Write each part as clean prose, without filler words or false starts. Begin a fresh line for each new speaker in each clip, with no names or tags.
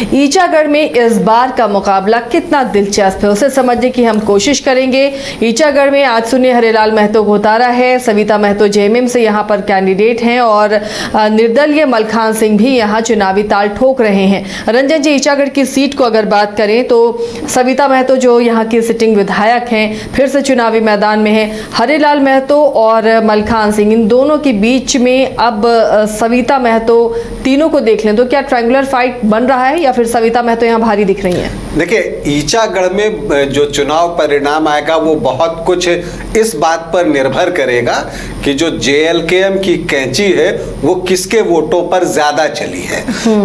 ईचागढ़ में इस बार का मुकाबला कितना दिलचस्प है उसे समझने की हम कोशिश करेंगे। ईचागढ़ में आजसू ने हरेलाल महतो को उतारा है। सविता महतो जेएमएम से यहाँ पर कैंडिडेट हैं और निर्दलीय मलखान सिंह भी यहाँ चुनावी ताल ठोक रहे हैं। रंजन जी, ईचागढ़ की सीट को अगर बात करें तो सविता महतो जो यहाँ की सिटिंग विधायक हैं फिर से चुनावी मैदान में है। हरेलाल महतो और मलखान सिंह, इन दोनों के बीच में अब सविता महतो, तीनों को देख लें तो क्या ट्रायंगुलर फाइट बन रहा है या फिर सविता महतो यहाँ भारी दिख रही हैं?
देखिए, ईचागढ़ में जो चुनाव परिणाम आएगा वो बहुत कुछ इस बात पर निर्भर करेगा कि जो जेएलकेएम की कैंची है वो किसके वोटों पर ज्यादा चली है।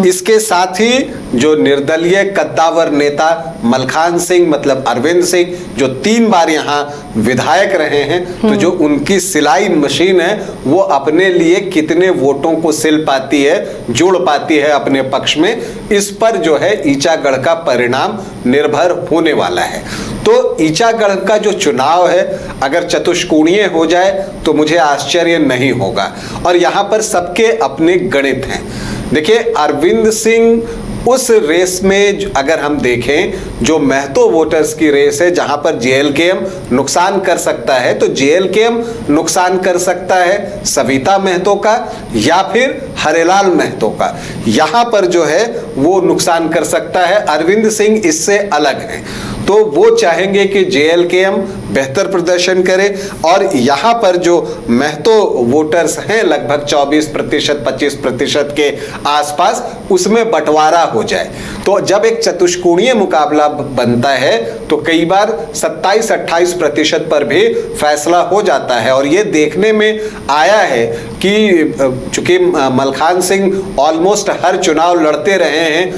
इसके साथ ही जो निर्दलीय कद्दावर नेता मलखान सिंह मतलब अरविंद सिंह जो 3 बार यहाँ विधायक रहे हैं, तो जो उनकी सिलाई मशीन है वो अपने लिए कितने वोटों को सिल पाती है, जोड़ पाती है अपने पक्ष में, इस पर जो है ईचागढ़ का परिणाम निर्भर होने वाला है। तो ईचागढ़ का जो चुनाव है अगर चतुष्कोणीय हो जाए तो मुझे आश्चर्य नहीं होगा। और यहाँ पर सबके अपने गणित हैं। देखिए, अरविंद सिंह उस रेस में अगर हम देखें जो महतो वोटर्स की रेस है जहां पर जेएलकेएम नुकसान कर सकता है, तो जेएलकेएम नुकसान कर सकता है सविता महतो का या फिर हरेलाल महतो का। यहां पर जो है वो नुकसान कर सकता है। अरविंद सिंह इससे अलग हैं, तो वो चाहेंगे कि जेएलकेएम बेहतर प्रदर्शन करे और यहाँ पर जो महतो वोटर्स हैं लगभग 24% 25% के आसपास, उसमें बंटवारा हो जाए। तो जब एक चतुष्कोणीय मुकाबला बनता है तो कई बार 27-28% पर भी फैसला हो जाता है। और ये देखने में आया है कि चूंकि मलखान सिंह ऑलमोस्ट हर चुनाव लड़ते रहे हैं,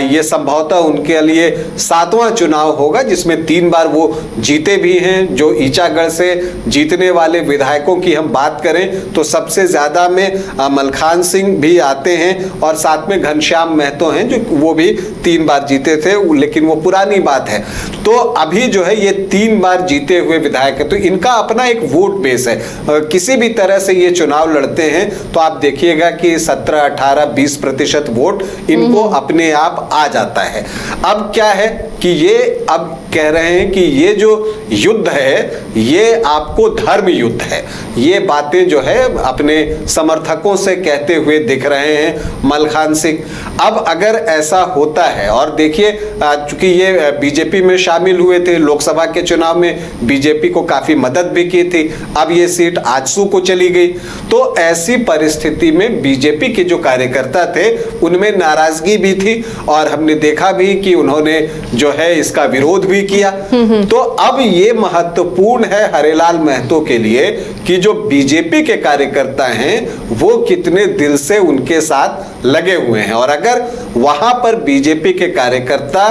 ये संभवतः उनके लिए 7वां चुनाव होगा जिसमें 3 बार वो जीते भी हैं। जो ईचागढ़ से जीतने वाले विधायकों की हम बात करें तो सबसे ज्यादा में मलखान सिंह भी आते हैं और साथ में घनश्याम महतो हैं जो वो भी 3 बार जीते थे, लेकिन वो पुरानी बात है। तो अभी जो है ये 3 बार जीते हुए विधायक है, तो इनका अपना एक वोट बेस है। किसी भी तरह से ये चुनाव लड़ते हैं तो आप देखिएगा कि 17, 18, 20% वोट इनको अपने आप आ जाता है। अब क्या है कि ये अब कह रहे हैं कि ये जो युद्ध है ये आपको धर्म युद्ध है। ये बातें जो है अपने समर्थकों से कहते हुए दिख रहे हैं मलखान सिंह। अब अगर ऐसा होता है, और देखिए चूंकि ये बीजेपी में शामिल हुए थे, लोकसभा के चुनाव में बीजेपी को काफी मदद भी की थी, अब ये सीट आजसू को चली गई, तो ऐसी परिस्थिति में बीजेपी के जो कार्यकर्ता थे उनमें नाराजगी भी थी और हमने देखा भी कि उन्होंने जो है इसका विरोध भी किया। तो अब ये महत्वपूर्ण है हरेलाल महतो के लिए कि जो बीजेपी के कार्यकर्ता हैं वो कितने दिल से उनके साथ लगे हुए हैं। और अगर वहां पर बीजेपी के कार्यकर्ता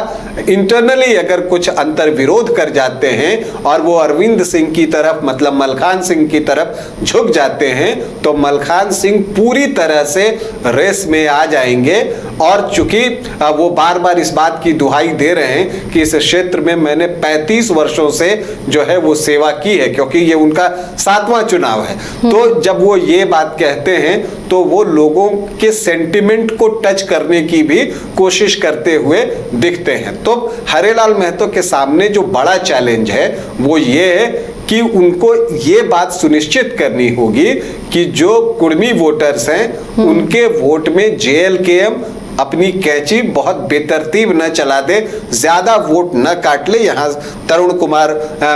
इंटरनली अगर कुछ अंतर विरोध कर जाते हैं और वो अरविंद सिंह की तरफ मतलब मलखान सिंह की तरफ झुक जाते हैं तो मलखान सिंह पूरी तरह से रेस में आ जाएंगे। और चूंकि वो बार बार इस बात की दुहाई दे रहे हैं कि इस क्षेत्र में मैंने 35 वर्षों से जो है वो सेवा की है, क्योंकि ये उनका 7वां चुनाव है, तो जब वो ये बात कहते हैं तो वो लोगों के सेंटिमेंट को टच करने की भी कोशिश करते हुए दिखते हैं। तो हरेलाल महतो के सामने जो बड़ा चैलेंज है वो ये है कि उनको ये बात सुनिश्चित करनी होगी कि जो कुर्मी वोटर्स हैं उनके वोट में जेएलकेएम अपनी कैंची बहुत बेतरतीब न चला दे, ज्यादा वोट न काट ले। यहाँ तरुण कुमार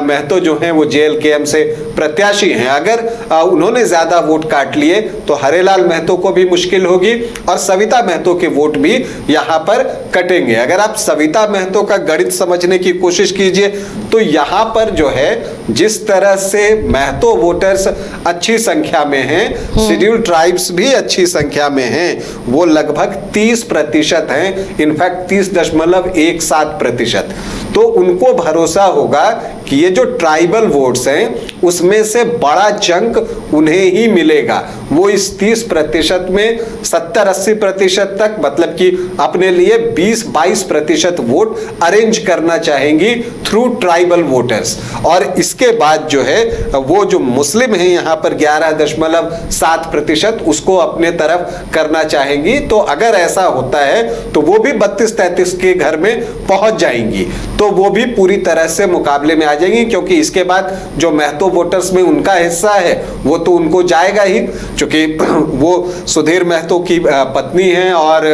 महतो जो हैं वो जेएलकेएम से प्रत्याशी हैं, अगर उन्होंने ज्यादा वोट काट लिए तो हरेलाल महतो को भी मुश्किल होगी और सविता महतो के वोट भी यहाँ पर कटेंगे। अगर आप सविता महतो का गणित समझने की कोशिश कीजिए तो यहाँ पर जो है जिस तरह से महतो वोटर्स अच्छी संख्या में हैं, शेड्यूल्ड ट्राइब्स भी अच्छी संख्या में हैं, वो लगभग 30% हैं, इनफैक्ट 30.17%। तो उनको भरोसा होगा कि ये जो ट्राइबल वोट्स हैं उसमें से बड़ा चंक उन्हें ही मिलेगा। वो इस 30% में 70-80% तक, मतलब कि अपने लिए 20-22% वोट अरेंज करना चाहेंगी थ्रू ट्राइबल वोटर्स। और इसके बाद जो है वो जो मुस्लिम हैं यहाँ पर 11.7% उसको अपने तरफ करना चाहेंगी। तो अगर ऐसा होता है तो वो भी 32-33 के घर में पहुंच जाएंगी, तो वो भी पूरी तरह से मुकाबले में आ जाएंगी, क्योंकि इसके बाद जो महतो वोटर्स में उनका हिस्सा है वो तो उनको जाएगा ही, क्योंकि वो सुधीर महतो की पत्नी हैं और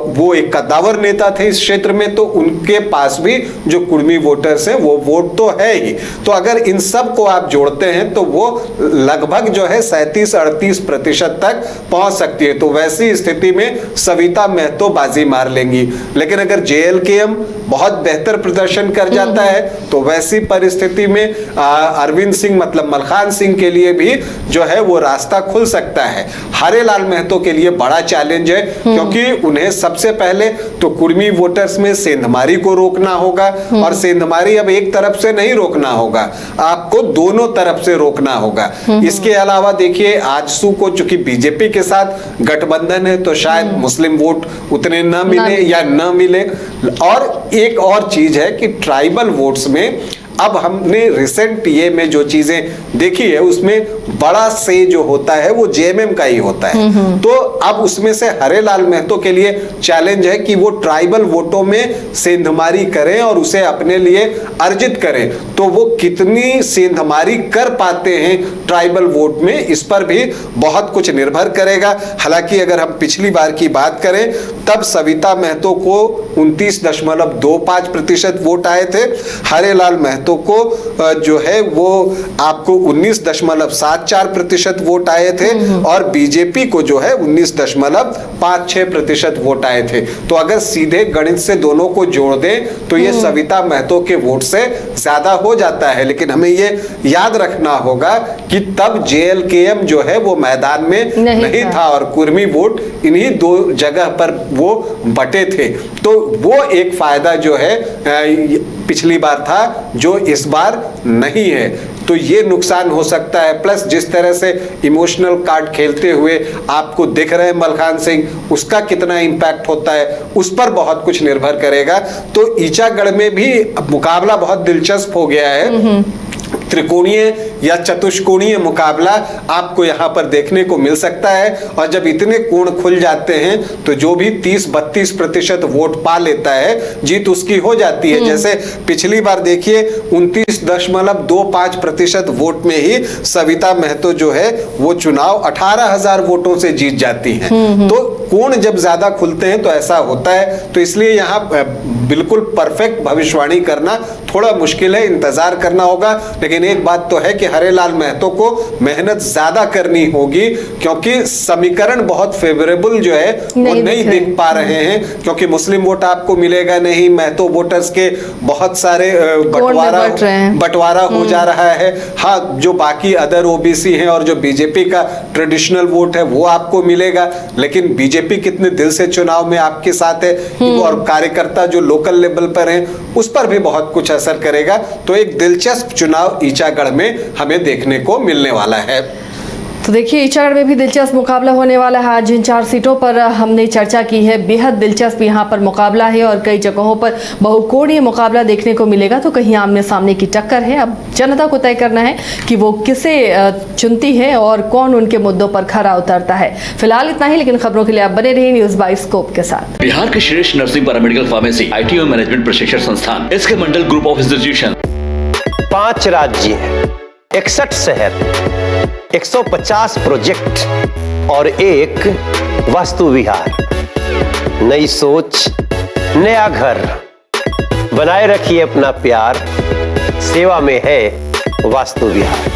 वो एक कद्दावर नेता थे इस क्षेत्र में, तो उनके पास भी जो कुर्मी वोटर्स हैं वो वोट तो है ही। तो अगर इन सब को आप जोड़ते हैं तो वो लगभग जो है 37-38% तक पहुंच सकती है। तो वैसी स्थिति में सविता महतो बाजी मार लेंगी। लेकिन अगर जेएलकेएम बहुत बेहतर प्रदर्शन कर जाता है तो वैसी परिस्थिति में अरविंद सिंह मतलब मलखान सिंह के लिए भी जो है वो रास्ता खुल सकता है। हरेलाल महतो के लिए बड़ा चैलेंज है, क्योंकि उन्हें सबसे पहले तो कुर्मी वोटर्स में सेंधमारी को रोकना होगा, और सेंधमारी अब एक तरफ से नहीं रोकना होगा, आपको दोनों तरफ से रोकना होगा। इसके अलावा देखिए आजसू को चूंकि बीजेपी के साथ गठबंधन है तो शायद मुस्लिम वोट उतने न मिले या न मिले। और एक और चीज है कि ट्राइबल वोट्स में अब हमने रिसेंट ये में जो चीजें देखी है उसमें बड़ा से जो होता है वो जेएमएम का ही होता है। तो अब उसमें से हरेलाल महतो के लिए चैलेंज है कि वो ट्राइबल वोटों में सेंधमारी करें और उसे अपने लिए अर्जित करें। तो वो कितनी सेंधमारी कर पाते हैं ट्राइबल वोट में, इस पर भी बहुत कुछ निर्भर करेगा। हालांकि अगर हम पिछली बार की बात करें तब सविता महतो को 29.25% वोट आए थे, हरेलाल महतो को जो है वो आपको 19.74% वोट आए थे, और बीजेपी को जो है 19.56% वोट आए थे। तो अगर सीधे गणित से दोनों को जोड़ दें तो ये सविता महतो के वोट से ज्यादा हो जाता है। लेकिन हमें ये याद रखना होगा कि तब जेएलकेएम जो है वो मैदान में नहीं था और कुर्मी वोट इन्हीं दो जगह पर वो बटे थे। तो वो एक फायदा जो है पिछली बार था जो इस बार नहीं है, तो ये नुकसान हो सकता है। प्लस जिस तरह से इमोशनल कार्ड खेलते हुए आपको दिख रहे हैं मलखान सिंह, उसका कितना इंपैक्ट होता है उस पर बहुत कुछ निर्भर करेगा। तो ईचागढ़ में भी मुकाबला बहुत दिलचस्प हो गया है। त्रिकोणीय या चतुष्कोणीय मुकाबला आपको यहाँ पर देखने को मिल सकता है, और जब इतने कोण खुल जाते हैं तो जो भी 30-32% वोट पा लेता है जीत उसकी हो जाती है। जैसे पिछली बार देखिए 29.25% वोट में ही सविता महतो जो है वो चुनाव 18,000 वोटों से जीत जाती हैं। तो कोण जब ज्यादा खुलते हैं तो ऐसा होता है। तो इसलिए यहाँ बिल्कुल परफेक्ट भविष्यवाणी करना थोड़ा मुश्किल है, इंतजार करना होगा। लेकिन एक बात तो है कि हरेलाल महतो को मेहनत ज्यादा करनी होगी, क्योंकि समीकरण बहुत फेवरेबल जो है वो नहीं देख पा रहे हैं, क्योंकि मुस्लिम वोट आपको मिलेगा नहीं, महतो वोटर्स के बहुत सारे बंटवारा हो जा रहा है। हाँ, जो बाकी अदर ओबीसी हैं और जो बीजेपी का ट्रेडिशनल वोट है वो आपको मिलेगा, लेकिन बीजेपी कितने दिल से चुनाव में आपके साथ है और कार्यकर्ता जो लोकल लेवल पर हैं उस पर भी बहुत कुछ असर करेगा। तो एक दिलचस्प चुनाव ईचागढ़ में हमें देखने को मिलने वाला है।
तो देखिए ईचागढ़ में भी दिलचस्प मुकाबला होने वाला है। आज जिन 4 सीटों पर हमने चर्चा की है बेहद दिलचस्प यहाँ पर मुकाबला है, और कई जगहों पर बहुकोणीय मुकाबला देखने को मिलेगा। तो कहीं आमने सामने की टक्कर है। अब जनता को तय करना है कि वो किसे चुनती है और कौन उनके मुद्दों पर खरा उतरता है। फिलहाल इतना ही, लेकिन खबरों के लिए आप बने रहिए न्यूज़ बाय स्कोप के साथ।
बिहार के श्रेष्ठ नर्सिंग पैरामेडिकल फार्मेसी IT और मैनेजमेंट प्रशिक्षण संस्थान, इसके मंडल ग्रुप ऑफ इंस्टीट्यूशन।
5 राज्य, 61 शहर, 150 प्रोजेक्ट और एक वास्तु विहार। नई सोच, नया घर। बनाए रखिए अपना प्यार, सेवा में है वास्तु विहार।